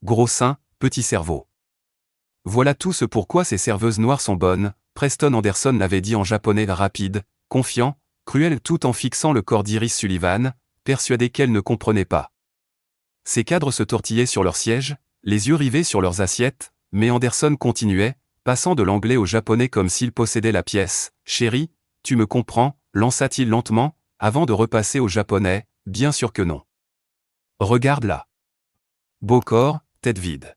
gros seins, petit cerveau. Voilà tout ce pourquoi ces serveuses noires sont bonnes, Preston Anderson l'avait dit en japonais rapide, confiant, cruel tout en fixant le corps d'Iris Sullivan, persuadé qu'elle ne comprenait pas. Ses cadres se tortillaient sur leur siège, les yeux rivés sur leurs assiettes, mais Anderson continuait, passant de l'anglais au japonais comme s'il possédait la pièce. « Chérie, tu me comprends ?» lança-t-il lentement, avant de repasser au japonais, « Bien sûr que non. Regarde là. Beau corps, tête vide.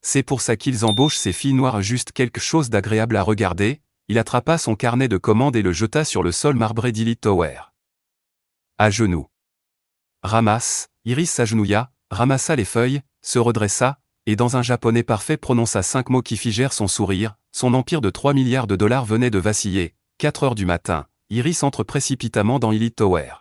C'est pour ça qu'ils embauchent ces filles noires, juste quelque chose d'agréable à regarder. » Il attrapa son carnet de commandes et le jeta sur le sol marbré d'Elite Tower. À genoux. Ramasse, Iris s'agenouilla, ramassa les feuilles, se redressa, et dans un japonais parfait prononça 5 mots qui figèrent son sourire. Son empire de 3 milliards de dollars venait de vaciller. 4 heures du matin, Iris entre précipitamment dans Elite Tower.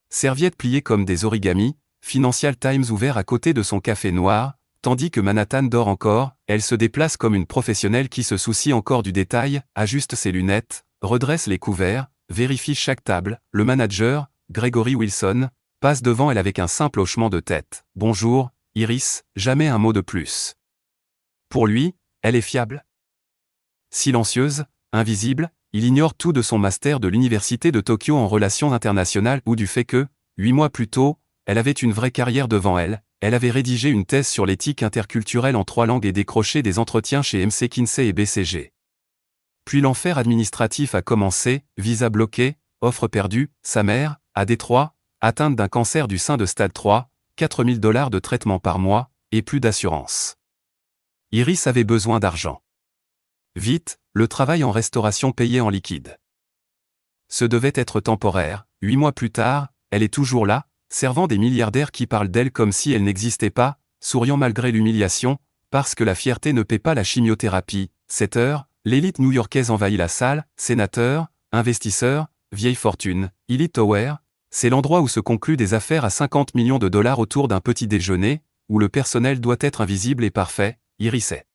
Serviettes pliées comme des origamis, Financial Times ouvert à côté de son café noir, tandis que Manhattan dort encore, elle se déplace comme une professionnelle qui se soucie encore du détail, ajuste ses lunettes, redresse les couverts, vérifie chaque table. Le manager, Gregory Wilson, passe devant elle avec un simple hochement de tête. « Bonjour, Iris », jamais un mot de plus. Pour lui, elle est fiable. Silencieuse, invisible, il ignore tout de son master de l'université de Tokyo en relations internationales ou du fait que, 8 mois plus tôt, elle avait une vraie carrière devant elle. Elle avait rédigé une thèse sur l'éthique interculturelle en 3 langues et décroché des entretiens chez MC Kinsey et BCG. Puis l'enfer administratif a commencé, visa bloqué, offre perdue, sa mère, à Détroit, atteinte d'un cancer du sein de stade 3, 4 000 $ de traitement par mois, et plus d'assurance. Iris avait besoin d'argent. Vite, le travail en restauration payé en liquide. Ce devait être temporaire. 8 mois plus tard, elle est toujours là, servant des milliardaires qui parlent d'elle comme si elle n'existait pas, souriant malgré l'humiliation, parce que la fierté ne paie pas la chimiothérapie. 7 heures, l'élite new-yorkaise envahit la salle, sénateurs, investisseurs, vieille fortune. Elite Tower, c'est l'endroit où se concluent des affaires à 50 millions de dollars autour d'un petit déjeuner, où le personnel doit être invisible et parfait. Iris est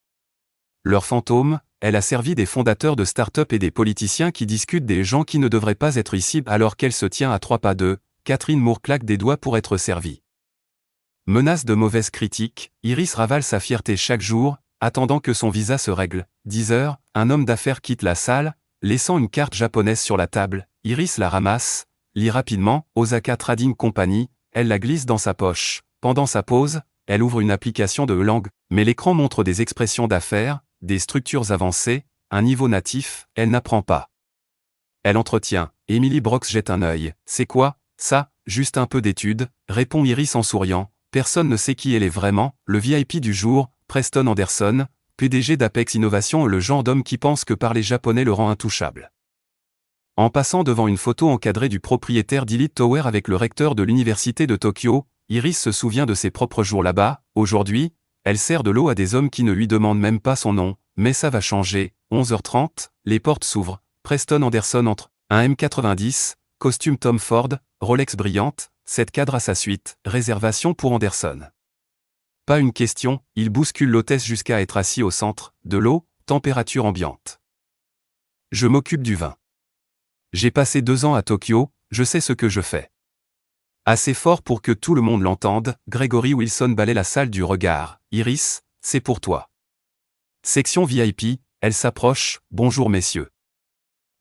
leur fantôme. Elle a servi des fondateurs de start-up et des politiciens qui discutent des gens qui ne devraient pas être ici alors qu'elle se tient à 3 pas d'eux. Catherine Moore claque des doigts pour être servie. Menace de mauvaises critiques, Iris ravale sa fierté chaque jour, attendant que son visa se règle. 10 heures, un homme d'affaires quitte la salle, laissant une carte japonaise sur la table. Iris la ramasse, lit rapidement, Osaka Trading Company, elle la glisse dans sa poche. Pendant sa pause, elle ouvre une application de langue, mais l'écran montre des expressions d'affaires, des structures avancées, un niveau natif, elle n'apprend pas. Elle entretient. Emily Brox jette un œil. C'est quoi, ça? Juste un peu d'études, répond Iris en souriant. Personne ne sait qui elle est vraiment. Le VIP du jour, Preston Anderson, PDG d'Apex Innovation, le genre d'homme qui pense que parler japonais le rend intouchable. En passant devant une photo encadrée du propriétaire d'Elite Tower avec le recteur de l'université de Tokyo, Iris se souvient de ses propres jours là-bas. Aujourd'hui, elle sert de l'eau à des hommes qui ne lui demandent même pas son nom, mais ça va changer. 11h30, les portes s'ouvrent. Preston Anderson entre. Un M90, costume Tom Ford, Rolex brillante, 7 cadres à sa suite, réservation pour Anderson. Pas une question, il bouscule l'hôtesse jusqu'à être assis au centre, de l'eau, température ambiante. Je m'occupe du vin. J'ai passé 2 ans à Tokyo, je sais ce que je fais. Assez fort pour que tout le monde l'entende, Gregory Wilson balaie la salle du regard. Iris, c'est pour toi. Section VIP, elle s'approche, bonjour messieurs.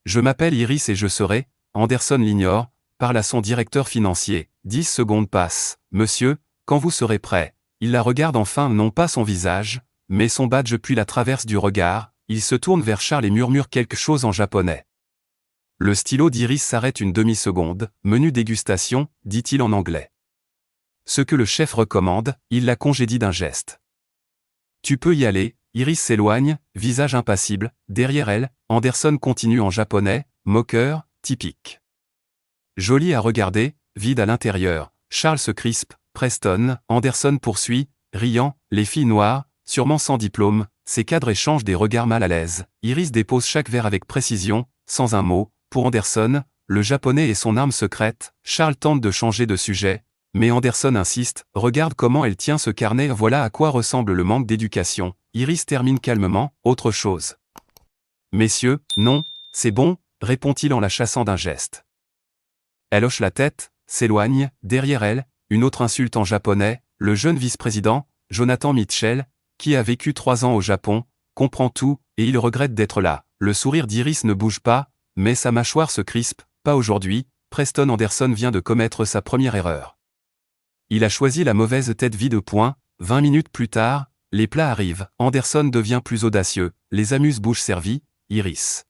Je m'appelle Iris et je serai, Anderson l'ignore, parle à son directeur financier. 10 secondes passent. Monsieur, quand vous serez prêt, il la regarde enfin, non pas son visage, mais son badge puis la traverse du regard, il se tourne vers Charles et murmure quelque chose en japonais. Le stylo d'Iris s'arrête une demi-seconde. Menu dégustation, dit-il en anglais. Ce que le chef recommande, il la congédie d'un geste. Tu peux y aller. Iris s'éloigne, visage impassible. Derrière elle, Anderson continue en japonais, moqueur, typique. Joli à regarder, vide à l'intérieur. Charles se crispe. Preston, Anderson poursuit, riant, les filles noires, sûrement sans diplôme. Ces cadres échangent des regards mal à l'aise. Iris dépose chaque verre avec précision, sans un mot. Pour Anderson, le japonais est son arme secrète. Charles tente de changer de sujet, mais Anderson insiste. Regarde comment elle tient ce carnet, voilà à quoi ressemble le manque d'éducation. Iris termine calmement, autre chose. Messieurs, non, c'est bon, répond-il en la chassant d'un geste. Elle hoche la tête, s'éloigne, derrière elle, une autre insulte en japonais, le jeune vice-président, Jonathan Mitchell, qui a vécu 3 ans au Japon, comprend tout, et il regrette d'être là. Le sourire d'Iris ne bouge pas, mais sa mâchoire se crispe. Pas aujourd'hui, Preston Anderson vient de commettre sa première erreur. Il a choisi la mauvaise tête vide point. 20 minutes plus tard, les plats arrivent. Anderson devient plus audacieux, les amuse-bouches servies, Iris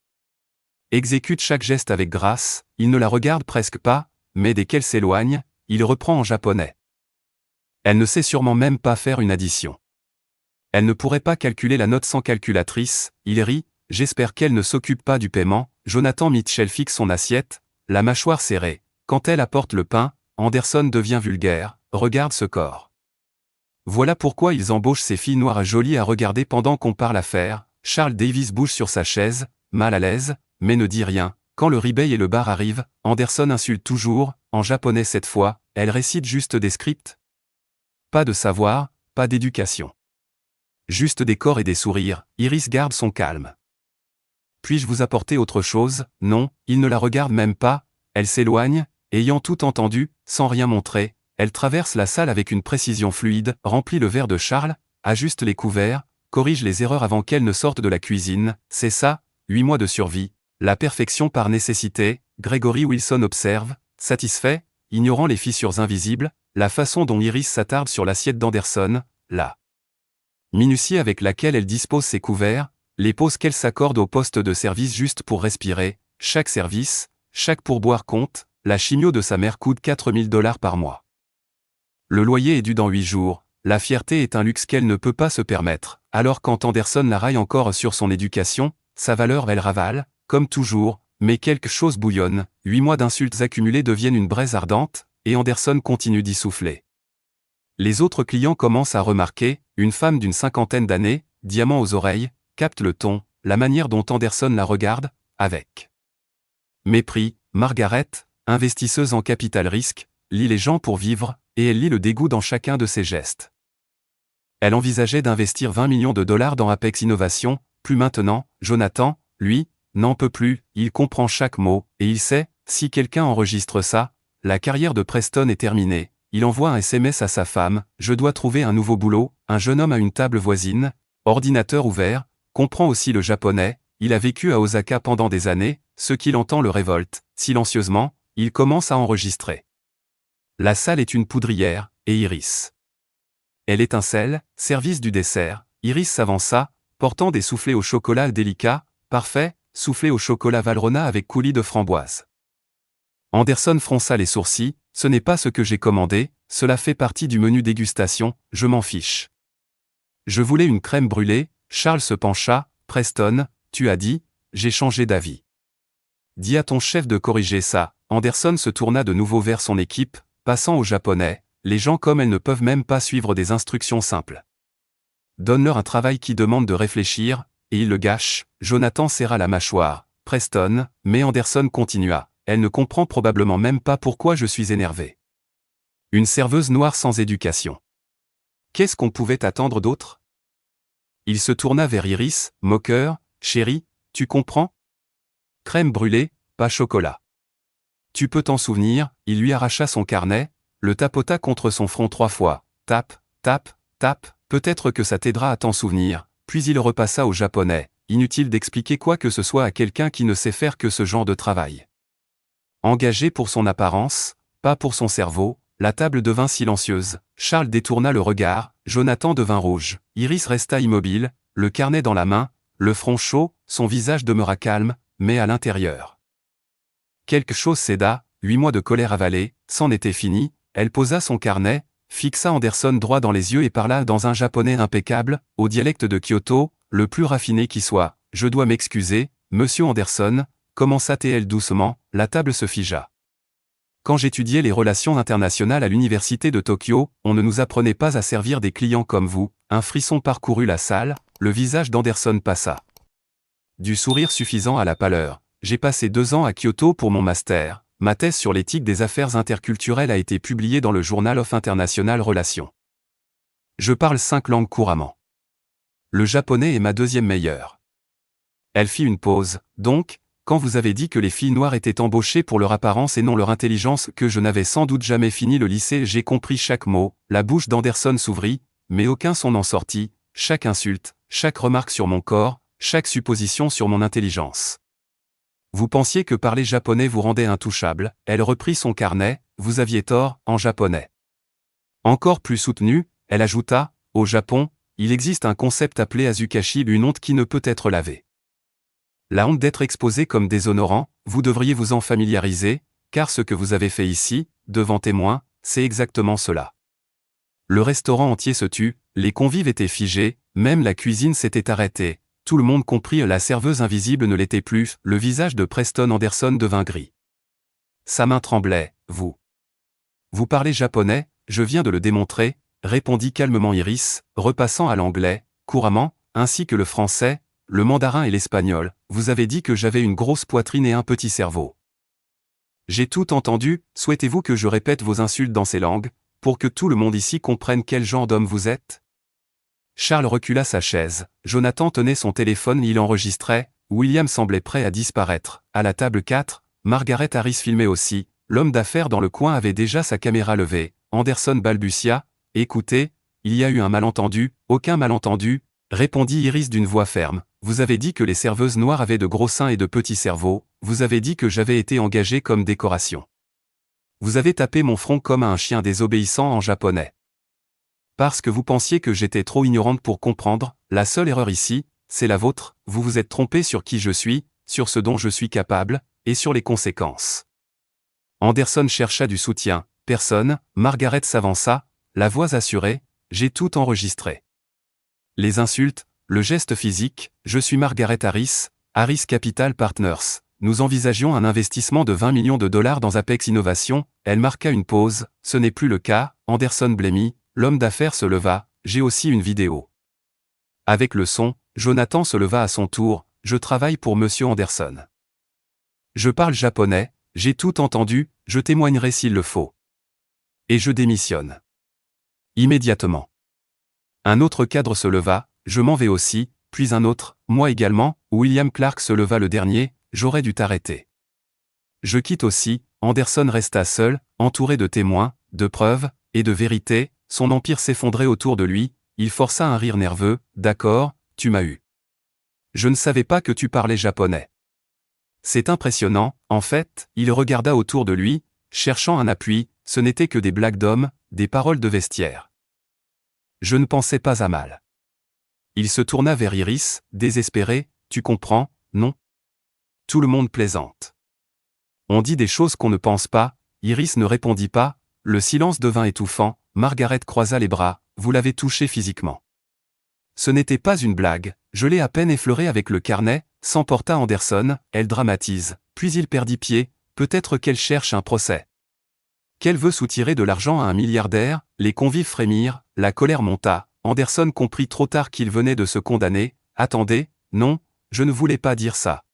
exécute chaque geste avec grâce, il ne la regarde presque pas, mais dès qu'elle s'éloigne, il reprend en japonais. Elle ne sait sûrement même pas faire une addition. Elle ne pourrait pas calculer la note sans calculatrice, il rit, j'espère qu'elle ne s'occupe pas du paiement. Jonathan Mitchell fixe son assiette, la mâchoire serrée. Quand elle apporte le pain, Anderson devient vulgaire, regarde ce corps. Voilà pourquoi ils embauchent ces filles noires et jolies à regarder pendant qu'on parle affaires. Charles Davis bouge sur sa chaise, mal à l'aise, mais ne dit rien. Quand le rebay et le bar arrivent, Anderson insulte toujours, en japonais cette fois, elle récite juste des scripts. Pas de savoir, pas d'éducation. Juste des corps et des sourires, Iris garde son calme. Puis-je vous apporter autre chose? Non, il ne la regarde même pas, elle s'éloigne, ayant tout entendu, sans rien montrer, elle traverse la salle avec une précision fluide, remplit le verre de Charles, ajuste les couverts, corrige les erreurs avant qu'elle ne sorte de la cuisine, c'est ça, 8 mois de survie. La perfection par nécessité, Gregory Wilson observe, satisfait, ignorant les fissures invisibles, la façon dont Iris s'attarde sur l'assiette d'Anderson, la minutie avec laquelle elle dispose ses couverts, les pauses qu'elle s'accorde au poste de service juste pour respirer, chaque service, chaque pourboire compte, la chimio de sa mère coûte $4000 par mois. Le loyer est dû dans 8 jours, la fierté est un luxe qu'elle ne peut pas se permettre, alors quand Anderson la raille encore sur son éducation, sa valeur elle ravale, comme toujours, mais quelque chose bouillonne, 8 mois d'insultes accumulées deviennent une braise ardente, et Anderson continue d'y souffler. Les autres clients commencent à remarquer, une femme d'une 50aine d'années, diamant aux oreilles, capte le ton, la manière dont Anderson la regarde, avec mépris. Margaret, investisseuse en capital risque, lit les gens pour vivre, et elle lit le dégoût dans chacun de ses gestes. Elle envisageait d'investir $20 millions dans Apex Innovation, plus maintenant. Jonathan, lui, n'en peut plus, il comprend chaque mot, et il sait, si quelqu'un enregistre ça, la carrière de Preston est terminée. Il envoie un SMS à sa femme, je dois trouver un nouveau boulot. Un jeune homme à une table voisine, ordinateur ouvert, comprend aussi le japonais, il a vécu à Osaka pendant des années, ce qu'il entend le révolte. Silencieusement, il commence à enregistrer. La salle est une poudrière, et Iris. Elle étincelle, service du dessert. Iris s'avança, portant des soufflés au chocolat délicats, parfait, soufflé au chocolat Valrhona avec coulis de framboise. Anderson fronça les sourcils, ce n'est pas ce que j'ai commandé, cela fait partie du menu dégustation, je m'en fiche. Je voulais une crème brûlée. Charles se pencha, Preston, tu as dit, j'ai changé d'avis. Dis à ton chef de corriger ça. Anderson se tourna de nouveau vers son équipe, passant au japonais, les gens comme elle ne peuvent même pas suivre des instructions simples. Donne-leur un travail qui demande de réfléchir, et ils le gâchent. Jonathan serra la mâchoire, Preston, mais Anderson continua, elle ne comprend probablement même pas pourquoi je suis énervé. Une serveuse noire sans éducation. Qu'est-ce qu'on pouvait attendre d'autre? Il se tourna vers Iris, moqueur, chérie, tu comprends? Crème brûlée, pas chocolat. Tu peux t'en souvenir, il lui arracha son carnet, le tapota contre son front 3 fois, tape, tape, tape, peut-être que ça t'aidera à t'en souvenir, puis il repassa au japonais, inutile d'expliquer quoi que ce soit à quelqu'un qui ne sait faire que ce genre de travail. Engagé pour son apparence, pas pour son cerveau, la table devint silencieuse, Charles détourna le regard, Jonathan devint rouge, Iris resta immobile, le carnet dans la main, le front chaud, son visage demeura calme, mais à l'intérieur. Quelque chose céda, 8 mois de colère avalée, c'en était fini, elle posa son carnet, fixa Anderson droit dans les yeux et parla dans un japonais impeccable, au dialecte de Kyoto, le plus raffiné qui soit. Je dois m'excuser, monsieur Anderson, commença-t-elle doucement, la table se figea. Quand j'étudiais les relations internationales à l'université de Tokyo, on ne nous apprenait pas à servir des clients comme vous. Un frisson parcourut la salle, le visage d'Anderson passa du sourire suffisant à la pâleur. J'ai passé 2 ans à Kyoto pour mon master. Ma thèse sur l'éthique des affaires interculturelles a été publiée dans le Journal of International Relations. Je parle 5 langues couramment. Le japonais est ma deuxième meilleure. Elle fit une pause. Donc, quand vous avez dit que les filles noires étaient embauchées pour leur apparence et non leur intelligence, que je n'avais sans doute jamais fini le lycée, j'ai compris chaque mot. La bouche d'Anderson s'ouvrit, mais aucun son n'en sortit, chaque insulte, chaque remarque sur mon corps, chaque supposition sur mon intelligence. Vous pensiez que parler japonais vous rendait intouchable, elle reprit son carnet, vous aviez tort, en japonais. Encore plus soutenue, elle ajouta, au Japon, il existe un concept appelé azukashi, une honte qui ne peut être lavée. La honte d'être exposé comme déshonorant, vous devriez vous en familiariser, car ce que vous avez fait ici, devant témoins, c'est exactement cela. Le restaurant entier se tut, les convives étaient figés, même la cuisine s'était arrêtée, tout le monde compris la serveuse invisible ne l'était plus, le visage de Preston Anderson devint gris. Sa main tremblait, vous parlez japonais, je viens de le démontrer, répondit calmement Iris, repassant à l'anglais, couramment, ainsi que le français, le mandarin et l'espagnol, vous avez dit que j'avais une grosse poitrine et un petit cerveau. J'ai tout entendu, souhaitez-vous que je répète vos insultes dans ces langues, pour que tout le monde ici comprenne quel genre d'homme vous êtes? Charles recula sa chaise, Jonathan tenait son téléphone, il enregistrait, William semblait prêt à disparaître, à la table 4, Margaret Harris filmait aussi, l'homme d'affaires dans le coin avait déjà sa caméra levée, Anderson balbutia, écoutez, il y a eu un malentendu, aucun malentendu, répondit Iris d'une voix ferme, vous avez dit que les serveuses noires avaient de gros seins et de petits cerveaux, vous avez dit que j'avais été engagé comme décoration. Vous avez tapé mon front comme à un chien désobéissant en japonais. Parce que vous pensiez que j'étais trop ignorante pour comprendre, la seule erreur ici, c'est la vôtre, vous vous êtes trompé sur qui je suis, sur ce dont je suis capable, et sur les conséquences. Anderson chercha du soutien, personne, Margaret s'avança, la voix assurée, j'ai tout enregistré. Les insultes, le geste physique, je suis Margaret Harris, Harris Capital Partners. Nous envisagions un investissement de 20 millions de dollars dans Apex Innovation, elle marqua une pause, ce n'est plus le cas, Anderson blêmit, l'homme d'affaires se leva, j'ai aussi une vidéo. Avec le son, Jonathan se leva à son tour, je travaille pour Monsieur Anderson. Je parle japonais, j'ai tout entendu, je témoignerai s'il le faut. Et je démissionne. Immédiatement. Un autre cadre se leva, je m'en vais aussi, puis un autre, moi également, William Clark se leva le dernier, j'aurais dû t'arrêter. Je quitte aussi, Anderson resta seul, entouré de témoins, de preuves, et de vérités, son empire s'effondrait autour de lui, il força un rire nerveux, d'accord, tu m'as eu. Je ne savais pas que tu parlais japonais. C'est impressionnant, en fait, il regarda autour de lui, cherchant un appui, ce n'était que des blagues d'hommes, des paroles de vestiaire. Je ne pensais pas à mal. Il se tourna vers Iris, désespéré, tu comprends, non? Tout le monde plaisante. On dit des choses qu'on ne pense pas, Iris ne répondit pas, le silence devint étouffant, Margaret croisa les bras, vous l'avez touché physiquement. Ce n'était pas une blague, je l'ai à peine effleuré avec le carnet, s'emporta Anderson, elle dramatise, puis il perdit pied, peut-être qu'elle cherche un procès. Qu'elle veut soutirer de l'argent à un milliardaire, les convives frémirent, la colère monta, Anderson comprit trop tard qu'il venait de se condamner, attendez, non, je ne voulais pas dire ça.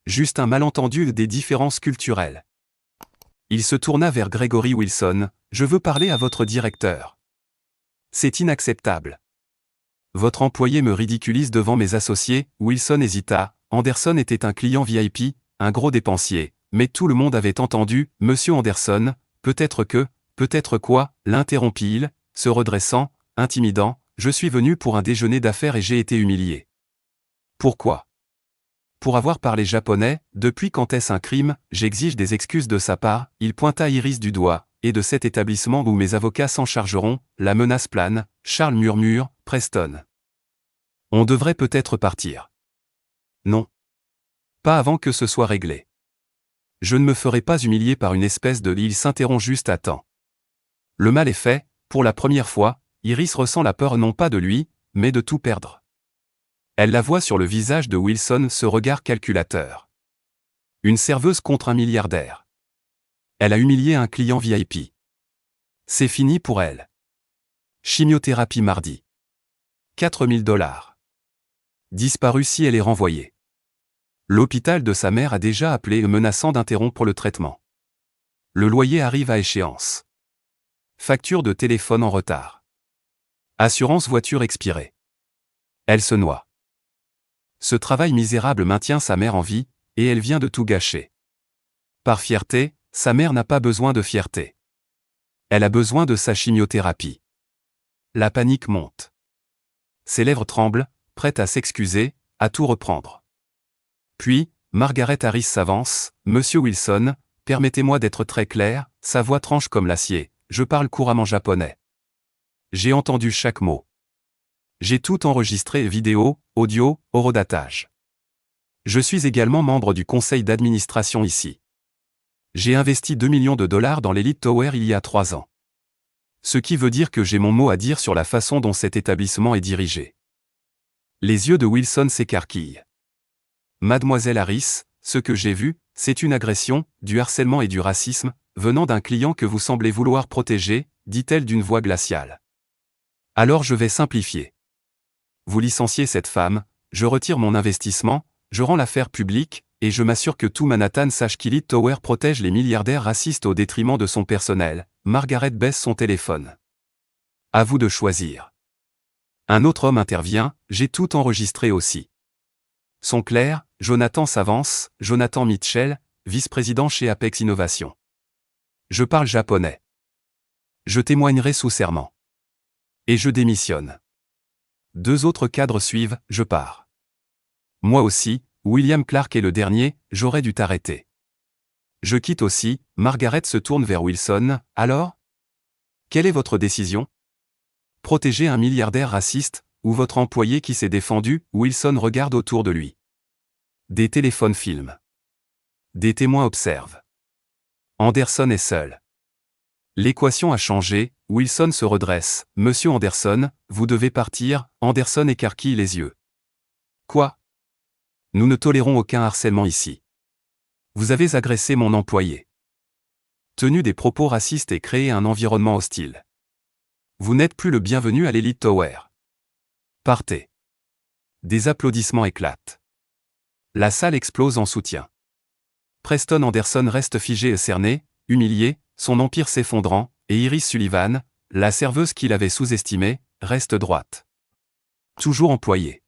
Juste un malentendu des différences culturelles. Il se tourna vers Gregory Wilson, je veux parler à votre directeur. C'est inacceptable. Votre employé me ridiculise devant mes associés, Wilson hésita, Anderson était un client VIP, un gros dépensier, mais tout le monde avait entendu, Monsieur Anderson, peut-être quoi, l'interrompit-il, se redressant, intimidant, je suis venu pour un déjeuner d'affaires et j'ai été humilié. Pourquoi? Pour avoir parlé japonais, depuis quand est-ce un crime, j'exige des excuses de sa part, il pointa Iris du doigt, et de cet établissement où mes avocats s'en chargeront, la menace plane, Charles murmure, Preston. On devrait peut-être partir. Non. Pas avant que ce soit réglé. Je ne me ferai pas humilier par une espèce de... Il s'interrompt juste à temps. Le mal est fait, pour la première fois, Iris ressent la peur non pas de lui, mais de tout perdre. Elle la voit sur le visage de Wilson, ce regard calculateur. Une serveuse contre un milliardaire. Elle a humilié un client VIP. C'est fini pour elle. Chimiothérapie mardi. 4 000 $. Disparue si elle est renvoyée. L'hôpital de sa mère a déjà appelé menaçant d'interrompre le traitement. Le loyer arrive à échéance. Facture de téléphone en retard. Assurance voiture expirée. Elle se noie. Ce travail misérable maintient sa mère en vie, et elle vient de tout gâcher. Par fierté, sa mère n'a pas besoin de fierté. Elle a besoin de sa chimiothérapie. La panique monte. Ses lèvres tremblent, prête à s'excuser, à tout reprendre. Puis, Margaret Harris s'avance. « Monsieur Wilson, permettez-moi d'être très clair, sa voix tranche comme l'acier, je parle couramment japonais. J'ai entendu chaque mot. J'ai tout enregistré, vidéo, audio, horodatage. Je suis également membre du conseil d'administration ici. J'ai investi 2 millions de dollars dans l'Elite Tower il y a 3 ans. Ce qui veut dire que j'ai mon mot à dire sur la façon dont cet établissement est dirigé. » Les yeux de Wilson s'écarquillent. « Mademoiselle Harris, ce que j'ai vu, c'est une agression, du harcèlement et du racisme, venant d'un client que vous semblez vouloir protéger, dit-elle d'une voix glaciale. Alors je vais simplifier. Vous licenciez cette femme, je retire mon investissement, je rends l'affaire publique, et je m'assure que tout Manhattan sache qu'Elite Tower protège les milliardaires racistes au détriment de son personnel. » Margaret baisse son téléphone. « À vous de choisir. » Un autre homme intervient, « J'ai tout enregistré aussi. » Son clerc, Jonathan s'avance, Jonathan Mitchell, vice-président chez Apex Innovation. « Je parle japonais. Je témoignerai sous serment. Et je démissionne. » 2 autres cadres suivent, « Je pars. » Moi aussi, William Clark est le dernier, j'aurais dû t'arrêter. Je quitte aussi. Margaret se tourne vers Wilson. « Alors ? Quelle est votre décision ? Protéger un milliardaire raciste, ou votre employé qui s'est défendu ?» Wilson regarde autour de lui. Des téléphones filment. Des témoins observent. Anderson est seul. L'équation a changé. Wilson se redresse. « Monsieur Anderson, vous devez partir. » Anderson écarquille les yeux. « Quoi ? Nous ne tolérons aucun harcèlement ici. Vous avez agressé mon employé. Tenu des propos racistes et créé un environnement hostile. Vous n'êtes plus le bienvenu à l'Elite Tower. Partez. » Des applaudissements éclatent. La salle explose en soutien. Preston Anderson reste figé et cerné, humilié, son empire s'effondrant, et Iris Sullivan, la serveuse qu'il avait sous-estimée, reste droite. Toujours employée.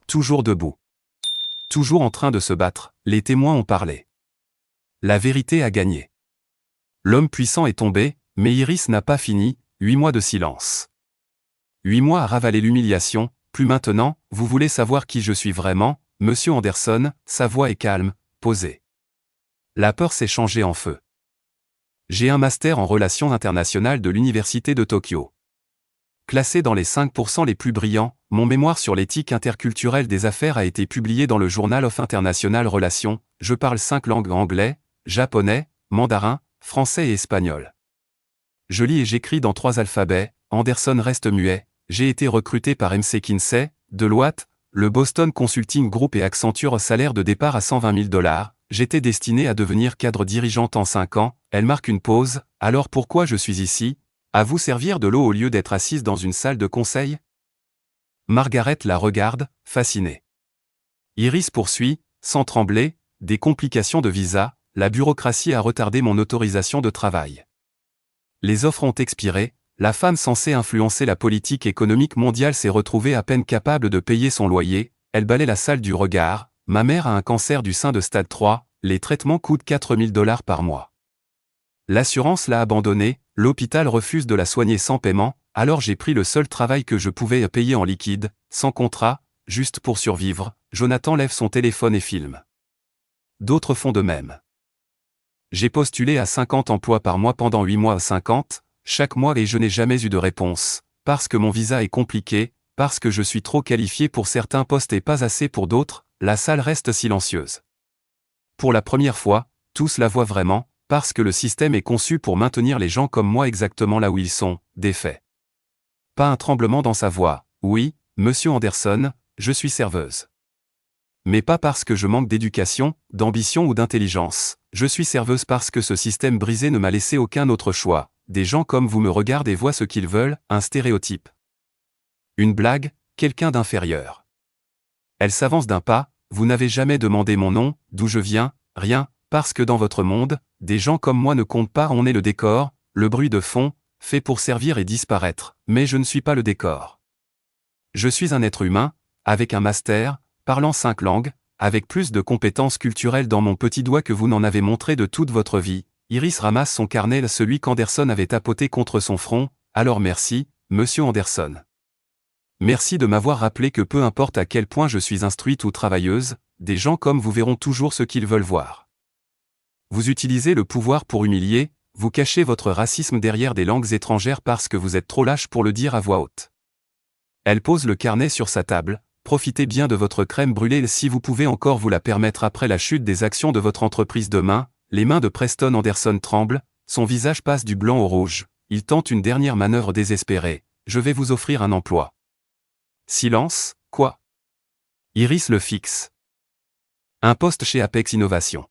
Toujours debout. Toujours en train de se battre, les témoins ont parlé. La vérité a gagné. L'homme puissant est tombé, mais Iris n'a pas fini. 8 mois de silence. 8 mois à ravaler l'humiliation. Plus maintenant, vous voulez savoir qui je suis vraiment, Monsieur Anderson. Sa voix est calme, posée. La peur s'est changée en feu. J'ai un master en relations internationales de l'Université de Tokyo. Classé dans les 5% les plus brillants, mon mémoire sur l'éthique interculturelle des affaires a été publié dans le Journal of International Relations. Je parle 5 langues: anglais, japonais, mandarin, français et espagnol. Je lis et j'écris dans 3 alphabets. Anderson reste muet. J'ai été recruté par MC Kinsey, Deloitte, le Boston Consulting Group et Accenture. Salaire de départ à 120 000 $. J'étais destiné à devenir cadre dirigeante en 5 ans. Elle marque une pause. Alors pourquoi je suis ici? À vous servir de l'eau au lieu d'être assise dans une salle de conseil? Margaret la regarde, fascinée. Iris poursuit, sans trembler, des complications de visa, la bureaucratie a retardé mon autorisation de travail. Les offres ont expiré, la femme censée influencer la politique économique mondiale s'est retrouvée à peine capable de payer son loyer, elle balaie la salle du regard. Ma mère a un cancer du sein de stade 3, les traitements coûtent 4 000 $ par mois. L'assurance l'a abandonnée, l'hôpital refuse de la soigner sans paiement, alors j'ai pris le seul travail que je pouvais payer en liquide, sans contrat, juste pour survivre. Jonathan lève son téléphone et filme. D'autres font de même. J'ai postulé à 50 emplois par mois pendant 8 mois, 50, chaque mois, et je n'ai jamais eu de réponse, parce que mon visa est compliqué, parce que je suis trop qualifié pour certains postes et pas assez pour d'autres. La salle reste silencieuse. Pour la première fois, tous la voient vraiment, parce que le système est conçu pour maintenir les gens comme moi exactement là où ils sont, défaits. Pas un tremblement dans sa voix. Oui, Monsieur Anderson, je suis serveuse. Mais pas parce que je manque d'éducation, d'ambition ou d'intelligence. Je suis serveuse parce que ce système brisé ne m'a laissé aucun autre choix. Des gens comme vous me regardent et voient ce qu'ils veulent, un stéréotype. Une blague, quelqu'un d'inférieur. Elle s'avance d'un pas. Vous n'avez jamais demandé mon nom, d'où je viens, rien, parce que dans votre monde, des gens comme moi ne comptent pas. On est le décor, le bruit de fond, fait pour servir et disparaître, mais je ne suis pas le décor. Je suis un être humain, avec un master, parlant 5 langues, avec plus de compétences culturelles dans mon petit doigt que vous n'en avez montré de toute votre vie. Iris ramasse son carnet, celui qu'Anderson avait tapoté contre son front. Alors merci, Monsieur Anderson. Merci de m'avoir rappelé que peu importe à quel point je suis instruite ou travailleuse, des gens comme vous verront toujours ce qu'ils veulent voir. Vous utilisez le pouvoir pour humilier, vous cachez votre racisme derrière des langues étrangères parce que vous êtes trop lâche pour le dire à voix haute. Elle pose le carnet sur sa table. Profitez bien de votre crème brûlée si vous pouvez encore vous la permettre après la chute des actions de votre entreprise demain. Les mains de Preston Anderson tremblent, son visage passe du blanc au rouge, il tente une dernière manœuvre désespérée. Je vais vous offrir un emploi. Silence, quoi? Iris le fixe. Un poste chez Apex Innovation.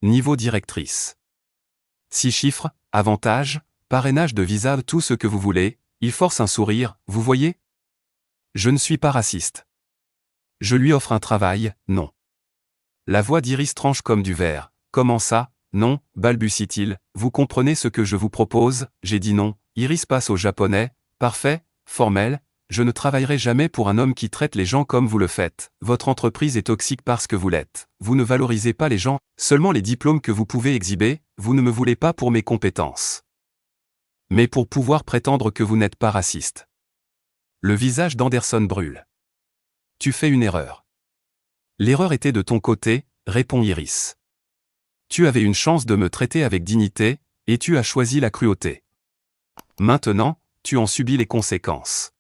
Niveau directrice. 6 chiffres, avantages, parrainage de visa, tout ce que vous voulez, il force un sourire, vous voyez? Je ne suis pas raciste. Je lui offre un travail, non. La voix d'Iris tranche comme du verre. Comment ça, non, balbutie-t-il, vous comprenez ce que je vous propose? J'ai dit non. Iris passe au japonais, parfait, formel, je ne travaillerai jamais pour un homme qui traite les gens comme vous le faites. Votre entreprise est toxique parce que vous l'êtes. Vous ne valorisez pas les gens, seulement les diplômes que vous pouvez exhiber, vous ne me voulez pas pour mes compétences. Mais pour pouvoir prétendre que vous n'êtes pas raciste. Le visage d'Anderson brûle. Tu fais une erreur. L'erreur était de ton côté, répond Iris. Tu avais une chance de me traiter avec dignité, et tu as choisi la cruauté. Maintenant, tu en subis les conséquences.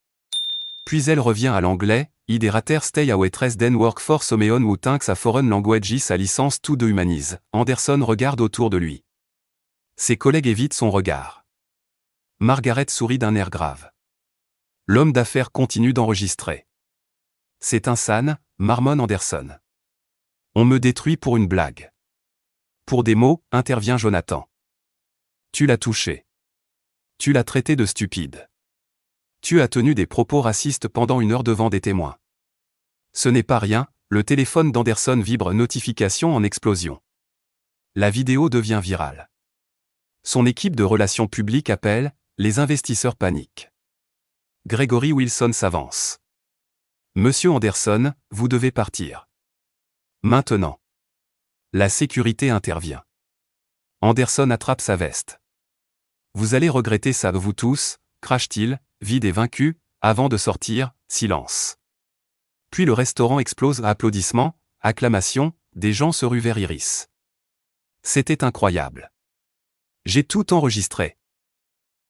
Puis elle revient à l'anglais, Iderater stay a waitress den work for someone who thinks a foreign language sa licence to de humanise. Anderson regarde autour de lui. Ses collègues évitent son regard. Margaret sourit d'un air grave. L'homme d'affaires continue d'enregistrer. C'est insane, marmonne Anderson. On me détruit pour une blague. Pour des mots, intervient Jonathan. Tu l'as touché. Tu l'as traité de stupide. Tu as tenu des propos racistes pendant 1 heure devant des témoins. Ce n'est pas rien, le téléphone d'Anderson vibre, notification en explosion. La vidéo devient virale. Son équipe de relations publiques appelle, les investisseurs paniquent. Gregory Wilson s'avance. Monsieur Anderson, vous devez partir. Maintenant. La sécurité intervient. Anderson attrape sa veste. Vous allez regretter ça, vous tous, crache-t-il, vide et vaincu, avant de sortir, silence. Puis le restaurant explose à applaudissements, acclamations, des gens se ruent vers Iris. C'était incroyable. J'ai tout enregistré.